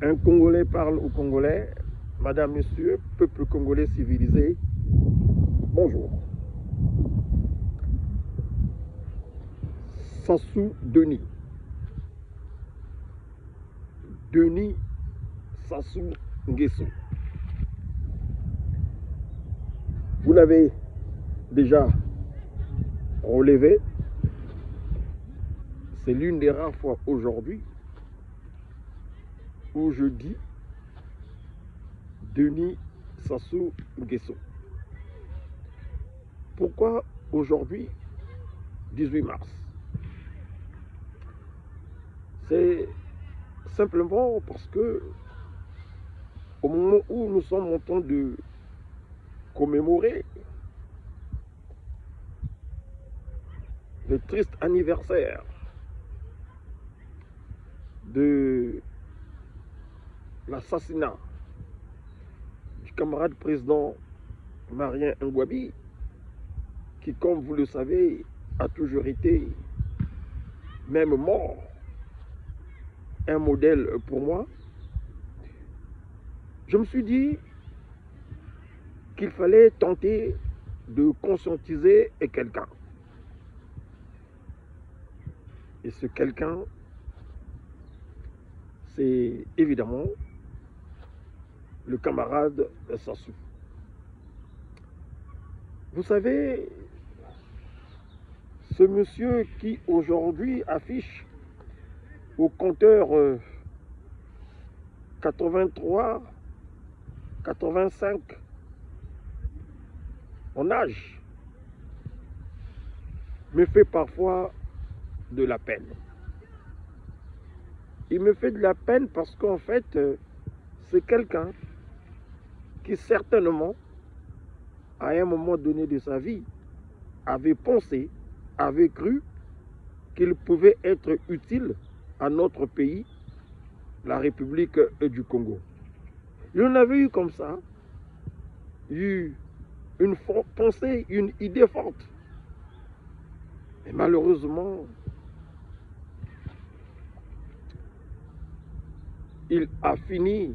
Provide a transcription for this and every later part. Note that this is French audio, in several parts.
Un Congolais parle au Congolais. Madame, Monsieur, peuple congolais civilisé, bonjour. Sassou Denis. Denis Sassou Nguesso. Vous l'avez déjà relevé. C'est l'une des rares fois aujourd'hui où je dis Denis Sassou Nguesso. Pourquoi aujourd'hui, 18 mars? C'est simplement parce que au moment où nous sommes en train de commémorer le triste anniversaire de l'assassinat du camarade président Marien Ngouabi, qui, comme vous le savez, a toujours été, même mort, un modèle pour moi, je me suis dit qu'il fallait tenter de conscientiser quelqu'un. Et ce quelqu'un, c'est évidemment le camarade Sassou. Vous savez, ce monsieur qui aujourd'hui affiche au compteur 83, 85 en âge, me fait parfois de la peine. Il me fait de la peine parce qu'en fait, c'est quelqu'un qui certainement, à un moment donné de sa vie, avait pensé, avait cru qu'il pouvait être utile à notre pays, la République du Congo. Il en avait eu comme ça, eu une pensée, une idée forte. Mais malheureusement, il a fini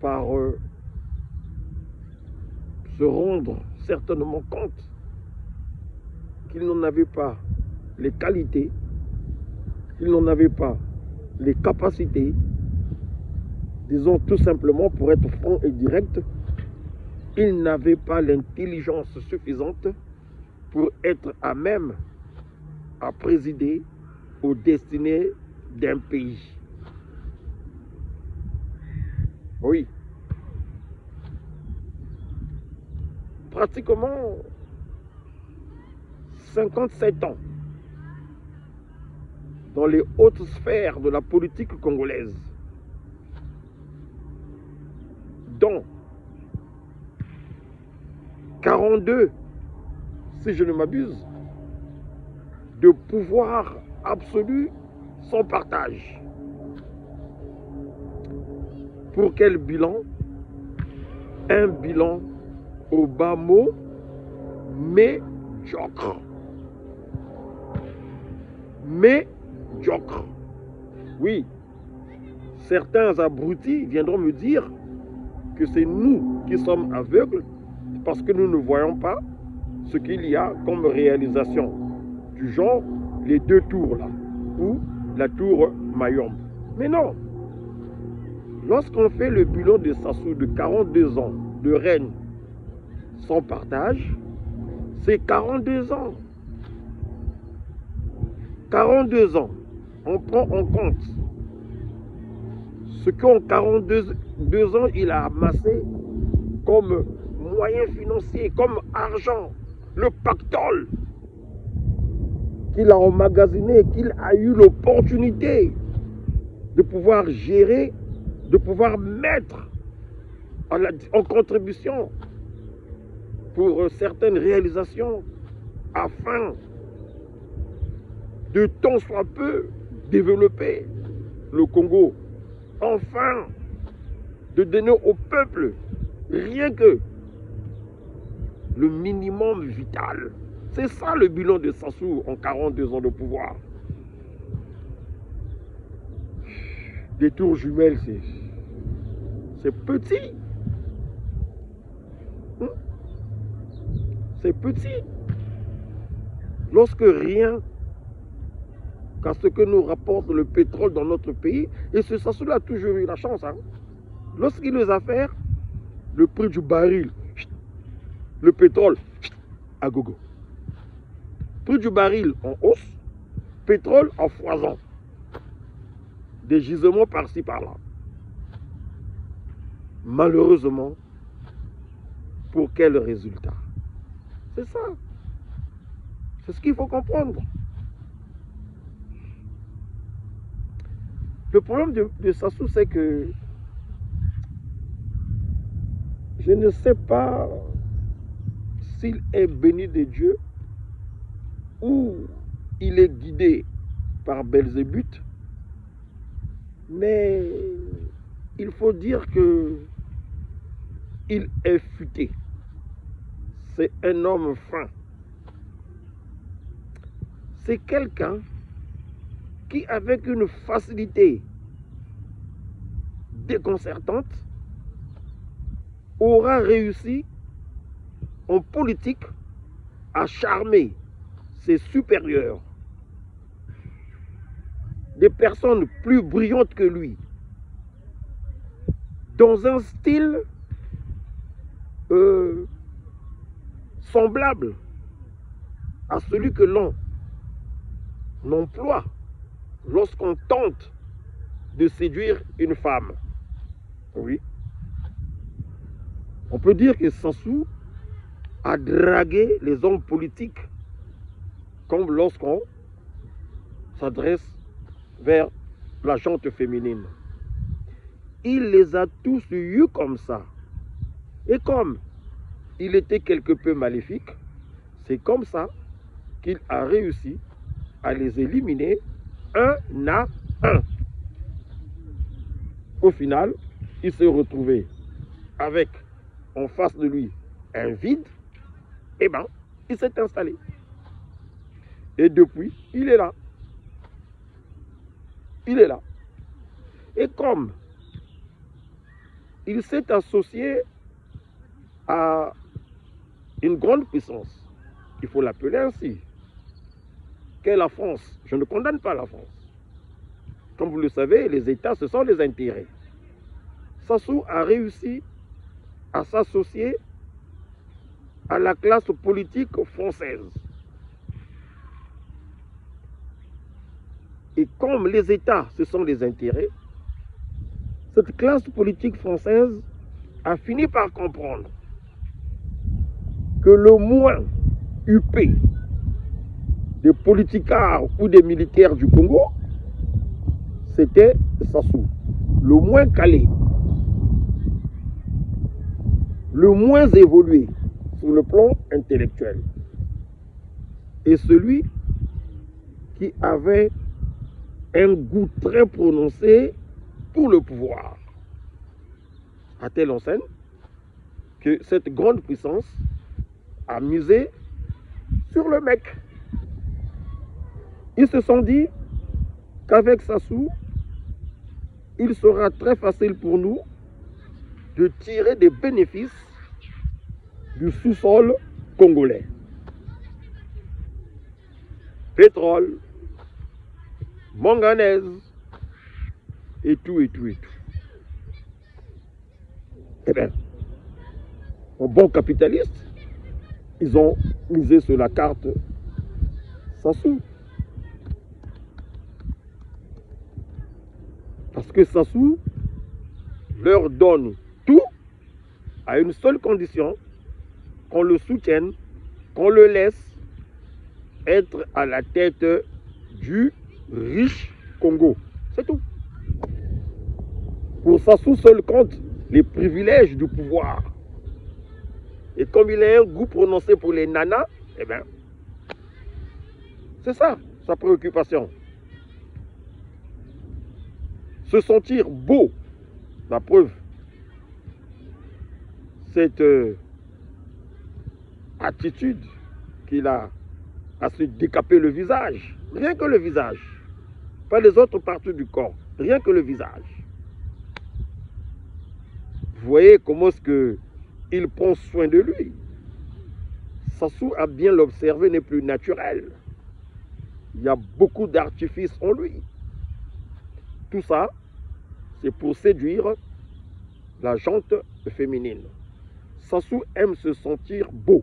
par se rendre certainement compte qu'il n'en avait pas les qualités, qu'il n'en avait pas les capacités, disons tout simplement pour être franc et direct, il n'avait pas l'intelligence suffisante pour être à même à présider aux destinées d'un pays. Oui. Pratiquement 57 ans dans les hautes sphères de la politique congolaise, dont 42, si je ne m'abuse, de pouvoir absolu sans partage. Pour quel bilan? Un bilan au bas mot médiocre. Médiocre. Oui, certains abrutis viendront me dire que c'est nous qui sommes aveugles parce que nous ne voyons pas ce qu'il y a comme réalisation du genre les deux tours là, ou la tour Mayombe. Mais non, lorsqu'on fait le bilan de Sassou de 42 ans de règne sans partage, c'est 42 ans. 42 ans, on prend en compte ce qu'en 42 ans il a amassé comme moyens financiers, comme argent, le pactole qu'il a emmagasiné, qu'il a eu l'opportunité de pouvoir gérer, de pouvoir mettre en contribution pour certaines réalisations afin de tant soit peu développer le Congo, enfin de donner au peuple rien que le minimum vital. C'est ça le bilan de Sassou en 42 ans de pouvoir. Des tours jumelles, c'est petit. C'est petit. Lorsque rien qu'à ce que nous rapporte le pétrole dans notre pays, et ce Sassou a toujours eu la chance. Hein. Lorsqu'il les a fait, le prix du baril, le pétrole, à gogo. Prix du baril en hausse, pétrole en foison. Des gisements par-ci par-là. Malheureusement, pour quel résultat? C'est ça. C'est ce qu'il faut comprendre. Le problème de Sassou, c'est que je ne sais pas s'il est béni de Dieu ou il est guidé par Belzébuth, mais il faut dire que il est futé. C'est un homme fin. C'est quelqu'un qui, avec une facilité déconcertante, aura réussi en politique à charmer ses supérieurs, des personnes plus brillantes que lui, dans un style semblable à celui que l'on emploie lorsqu'on tente de séduire une femme. Oui. On peut dire que Sassou a dragué les hommes politiques comme lorsqu'on s'adresse vers la gente féminine. Il les a tous eus comme ça. Et comme il était quelque peu maléfique, c'est comme ça qu'il a réussi à les éliminer un à un. Au final, il s'est retrouvé avec en face de lui un vide, et bien, il s'est installé. Et depuis, il est là. Il est là. Et comme il s'est associé à une grande puissance, il faut l'appeler ainsi, qu'est la France. Je ne condamne pas la France. Comme vous le savez, les États, ce sont les intérêts. Sassou a réussi à s'associer à la classe politique française. Et comme les États, ce sont les intérêts, cette classe politique française a fini par comprendre que le moins huppé des politicards ou des militaires du Congo, c'était Sassou. Le moins calé, le moins évolué sur le plan intellectuel. Et celui qui avait un goût très prononcé pour le pouvoir. À telle enseigne que cette grande puissance a misé sur le mec. Ils se sont dit qu'avec Sassou, il sera très facile pour nous de tirer des bénéfices du sous-sol congolais. Pétrole, manganèse, et tout, et tout, et tout. Eh bien, en bon capitaliste, ils ont misé sur la carte Sassou. Parce que Sassou leur donne tout à une seule condition, qu'on le soutienne, qu'on le laisse être à la tête du riche Congo. C'est tout. Pour Sassou seul compte les privilèges du pouvoir. Et comme il a un goût prononcé pour les nanas, eh bien, c'est ça sa préoccupation. Se sentir beau, la preuve, cette attitude qu'il a à se décaper le visage. Rien que le visage. Pas les autres parties du corps. Rien que le visage. Vous voyez comment est-ce qu'il prend soin de lui. Sassou a bien l'observé, n'est plus naturel. Il y a beaucoup d'artifices en lui. Tout ça, c'est pour séduire la jante féminine. Sassou aime se sentir beau.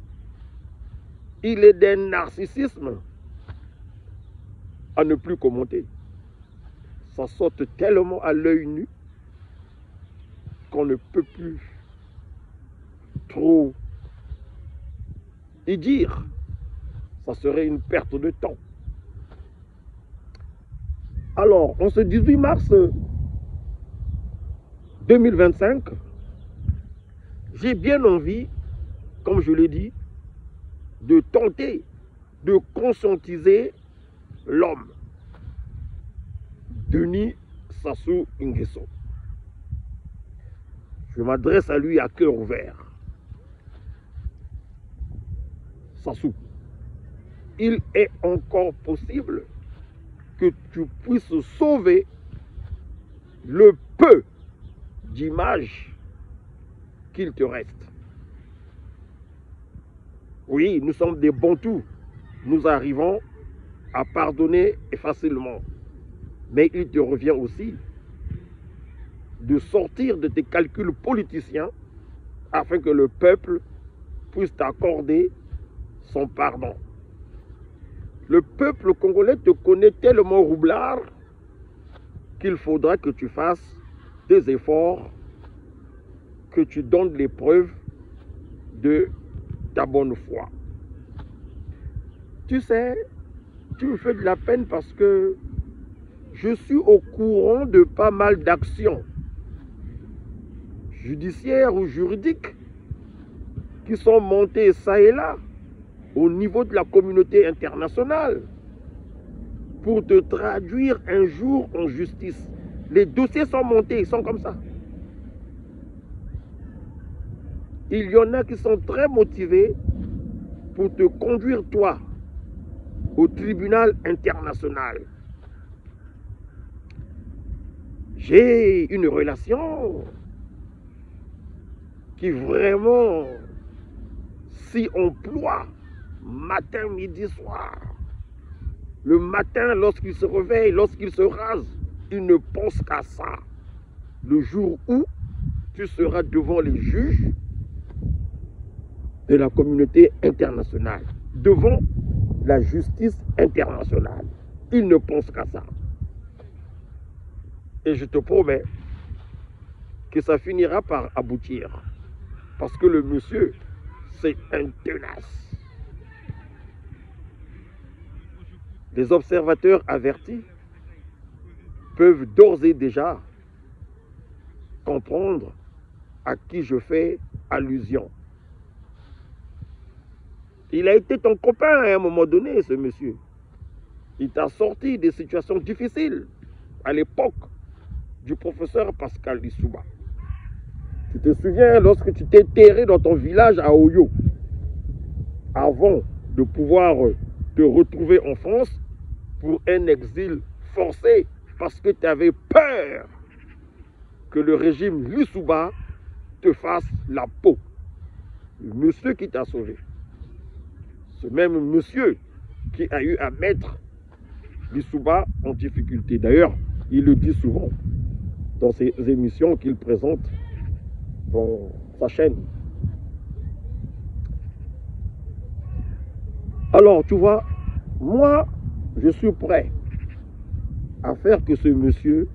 Il est d'un narcissisme à ne plus commenter. Ça saute tellement à l'œil nu qu'on ne peut plus trop y dire. Ça serait une perte de temps. Alors, en ce 18 mars 2025, j'ai bien envie, comme je l'ai dit, de tenter de conscientiser l'homme, Denis Sassou Nguesso. Je m'adresse à lui à cœur ouvert. Sassou, il est encore possible que tu puisses sauver le peu d'image qu'il te reste. Oui, nous sommes des Bantous. Nous arrivons à pardonner facilement. Mais il te revient aussi de sortir de tes calculs politiciens afin que le peuple puisse t'accorder son pardon. Le peuple congolais te connaît tellement roublard qu'il faudra que tu fasses des efforts, que tu donnes les preuves de ta bonne foi. Tu sais, tu me fais de la peine parce que je suis au courant de pas mal d'actions judiciaires ou juridiques qui sont montées ça et là au niveau de la communauté internationale pour te traduire un jour en justice. Les dossiers sont montés, ils sont comme ça. Il y en a qui sont très motivés pour te conduire, toi, au tribunal international. J'ai une relation qui vraiment s'y emploie matin, midi, soir. Le matin, lorsqu'il se réveille, lorsqu'il se rase, il ne pense qu'à ça. Le jour où tu seras devant les juges de la communauté internationale, devant la justice internationale. Il ne pense qu'à ça. Et je te promets que ça finira par aboutir. Parce que le monsieur, c'est un tenace. Les observateurs avertis peuvent d'ores et déjà comprendre à qui je fais allusion. Il a été ton copain à un moment donné, ce monsieur. Il t'a sorti des situations difficiles à l'époque du professeur Pascal Lissouba. Tu te souviens lorsque tu t'es terré dans ton village à Oyo, avant de pouvoir te retrouver en France pour un exil forcé parce que tu avais peur que le régime Lissouba te fasse la peau. Le monsieur qui t'a sauvé. Ce même monsieur qui a eu à mettre Lissouba en difficulté. D'ailleurs, il le dit souvent dans ses émissions qu'il présente dans sa chaîne. Alors, tu vois, moi, je suis prêt à faire que ce monsieur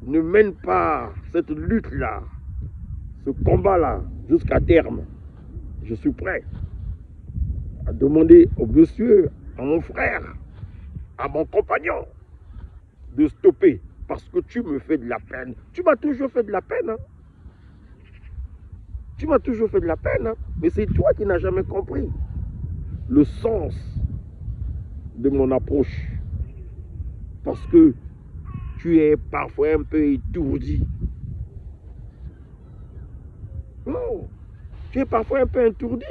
ne mène pas cette lutte-là, ce combat-là, jusqu'à terme. Je suis prêt à demander au monsieur, à mon frère, à mon compagnon, de stopper. Parce que tu me fais de la peine. Tu m'as toujours fait de la peine. Hein? Tu m'as toujours fait de la peine. Hein? Mais c'est toi qui n'as jamais compris le sens de mon approche. Parce que tu es parfois un peu étourdi. Non, tu es parfois un peu étourdi.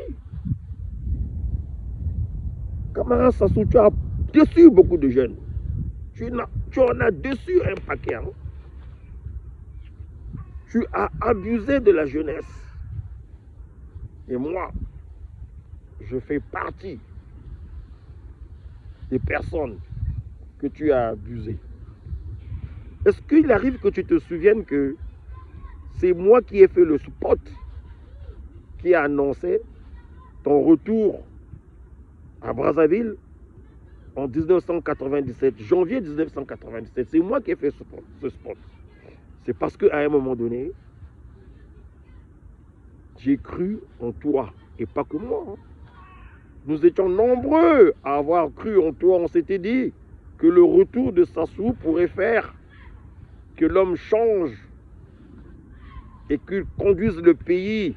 Camarade Sassou, tu as déçu beaucoup de jeunes. Tu en as déçu un paquet. Hein? Tu as abusé de la jeunesse. Et moi, je fais partie des personnes que tu as abusées. Est-ce qu'il arrive que tu te souviennes que c'est moi qui ai fait le spot qui a annoncé ton retour à Brazzaville en 1997, janvier 1997. C'est moi qui ai fait ce spot. C'est parce qu'à un moment donné, j'ai cru en toi, et pas que moi. Hein. Nous étions nombreux à avoir cru en toi. On s'était dit que le retour de Sassou pourrait faire que l'homme change et qu'il conduise le pays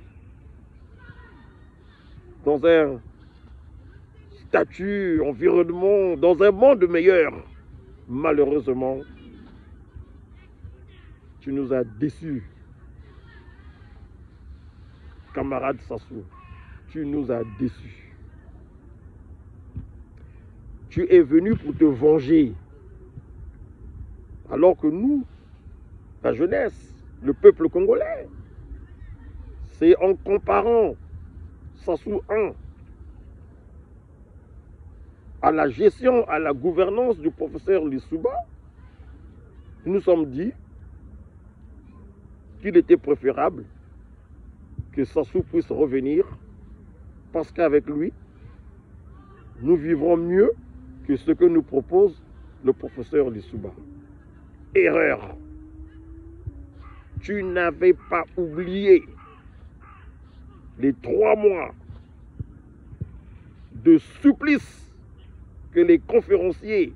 dans un statut, environnement, dans un monde meilleur. Malheureusement, tu nous as déçus. Camarade Sassou, tu nous as déçus. Tu es venu pour te venger. Alors que nous, la jeunesse, le peuple congolais, c'est en comparant Sassou 1 à la gestion, à la gouvernance du professeur Lissouba, nous nous sommes dit qu'il était préférable que Sassou puisse revenir parce qu'avec lui, nous vivrons mieux que ce que nous propose le professeur Lissouba. Erreur. Tu n'avais pas oublié les 3 mois de supplice que les conférenciers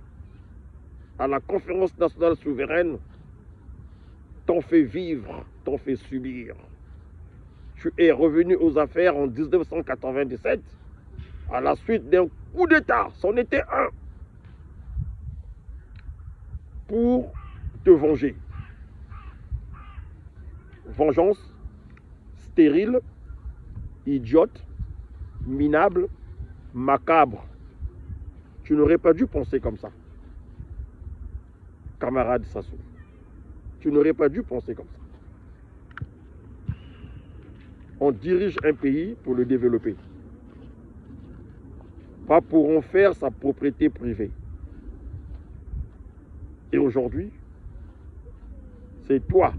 à la conférence nationale souveraine t'ont fait vivre, t'ont fait subir. Tu es revenu aux affaires en 1997 à la suite d'un coup d'État, c'en était un, pour te venger. Vengeance stérile, idiote, minable, macabre. Tu n'aurais pas dû penser comme ça. Camarade Sassou, tu n'aurais pas dû penser comme ça. On dirige un pays pour le développer, pas pour en faire sa propriété privée. Et aujourd'hui, c'est toi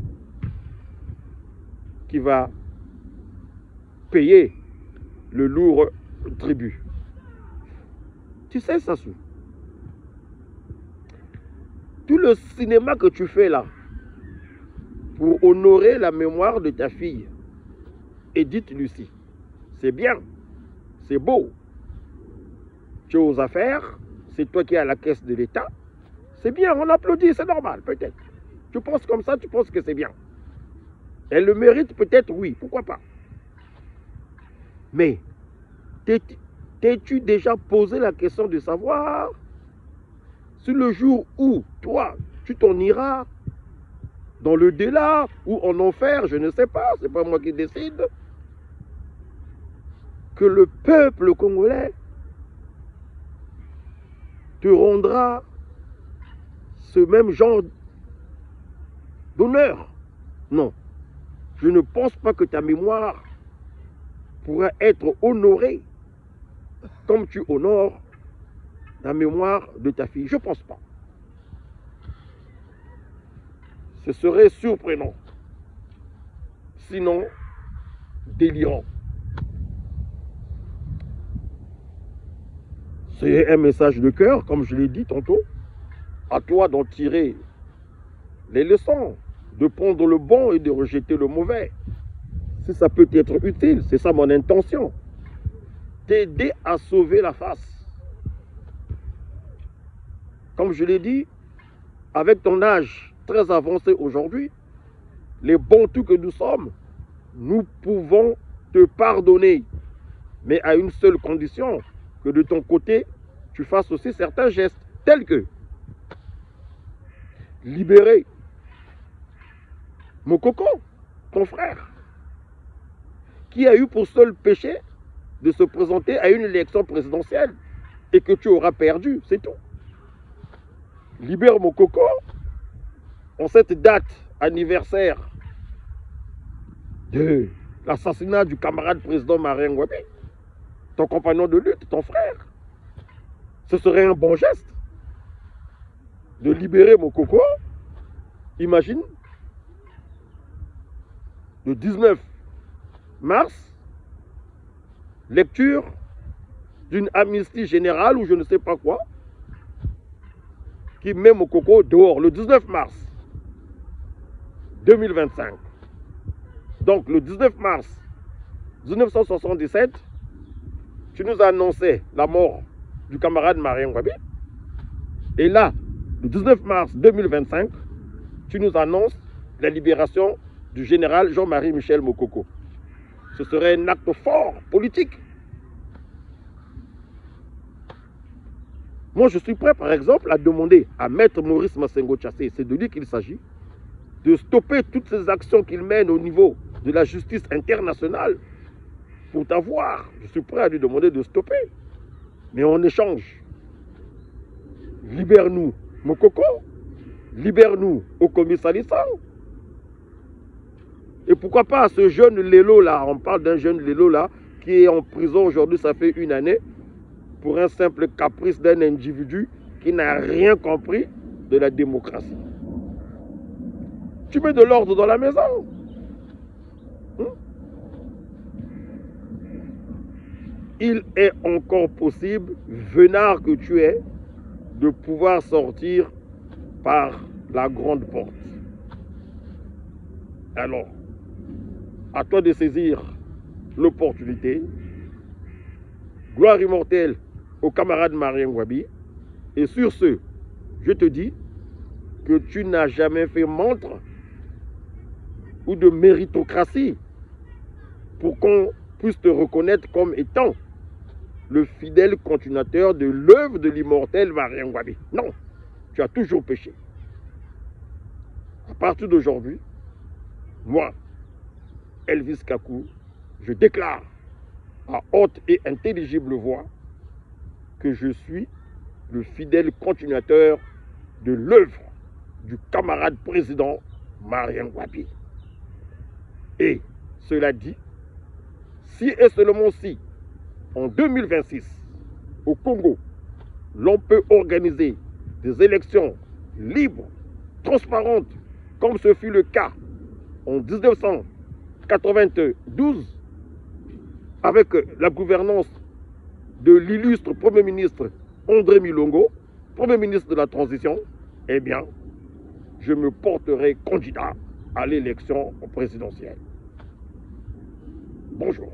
qui vas payer le lourd tribut. Tu sais, Sassou, tout le cinéma que tu fais là, pour honorer la mémoire de ta fille, Edith Lucie, c'est bien, c'est beau. Tu es aux affaires, c'est toi qui es à la caisse de l'État, c'est bien, on applaudit, c'est normal, peut-être. Tu penses comme ça, tu penses que c'est bien. Elle le mérite peut-être, oui, pourquoi pas. Mais, t'es-tu déjà posé la question de savoir si le jour où, toi, tu t'en iras dans le delà ou en enfer, je ne sais pas, c'est pas moi qui décide, que le peuple congolais te rendra ce même genre d'honneur. Non, je ne pense pas que ta mémoire pourra être honorée comme tu honores la mémoire de ta fille. Je ne pense pas. Ce serait surprenant, sinon délirant. C'est un message de cœur, comme je l'ai dit tantôt. À toi d'en tirer les leçons, de prendre le bon et de rejeter le mauvais. Si ça peut être utile, c'est ça mon intention. T'aider à sauver la face. Comme je l'ai dit, avec ton âge très avancé aujourd'hui, les bons tout que nous sommes, nous pouvons te pardonner. Mais à une seule condition, que de ton côté, tu fasses aussi certains gestes, tels que libérer Mokoko, ton frère, qui a eu pour seul péché de se présenter à une élection présidentielle et que tu auras perdu, c'est tout. Libère Mokoko en cette date anniversaire de l'assassinat du camarade président Marien Ngouabi, ton compagnon de lutte, ton frère. Ce serait un bon geste de libérer Mokoko. Imagine, le 19 mars, lecture d'une amnistie générale ou je ne sais pas quoi, qui met Mokoko dehors le 19 mars 2025. Donc le 19 mars 1977, tu nous as annoncé la mort du camarade Marien Ngouabi. Et là, le 19 mars 2025, tu nous annonces la libération du général Jean-Marie Michel Mokoko. Ce serait un acte fort, politique. Moi, je suis prêt, par exemple, à demander à Maître Maurice Massengo Tchassé, c'est de lui qu'il s'agit, de stopper toutes ces actions qu'il mène au niveau de la justice internationale pour t'avoir. Je suis prêt à lui demander de stopper. Mais en échange, libère-nous Mokoko, libère-nous au commissariat. Et pourquoi pas ce jeune Lélo là, on parle d'un jeune Lélo là, qui est en prison aujourd'hui, ça fait 1 année, pour un simple caprice d'un individu qui n'a rien compris de la démocratie. Tu mets de l'ordre dans la maison. Il est encore possible, venard que tu es, de pouvoir sortir par la grande porte. Alors, à toi de saisir l'opportunité. Gloire immortelle au camarade Marien Ngouabi. Et sur ce, je te dis que tu n'as jamais fait montre ou de méritocratie pour qu'on puisse te reconnaître comme étant le fidèle continuateur de l'œuvre de l'immortel Marien Ngouabi. Non, tu as toujours péché. À partir d'aujourd'hui, moi, Elvis Kakou, je déclare à haute et intelligible voix que je suis le fidèle continuateur de l'œuvre du camarade président Marien Ngouabi. Et cela dit, si et seulement si, en 2026, au Congo, l'on peut organiser des élections libres, transparentes, comme ce fut le cas en 1992, avec la gouvernance de l'illustre Premier ministre André Milongo, Premier ministre de la Transition, eh bien, je me porterai candidat à l'élection présidentielle. Bonjour.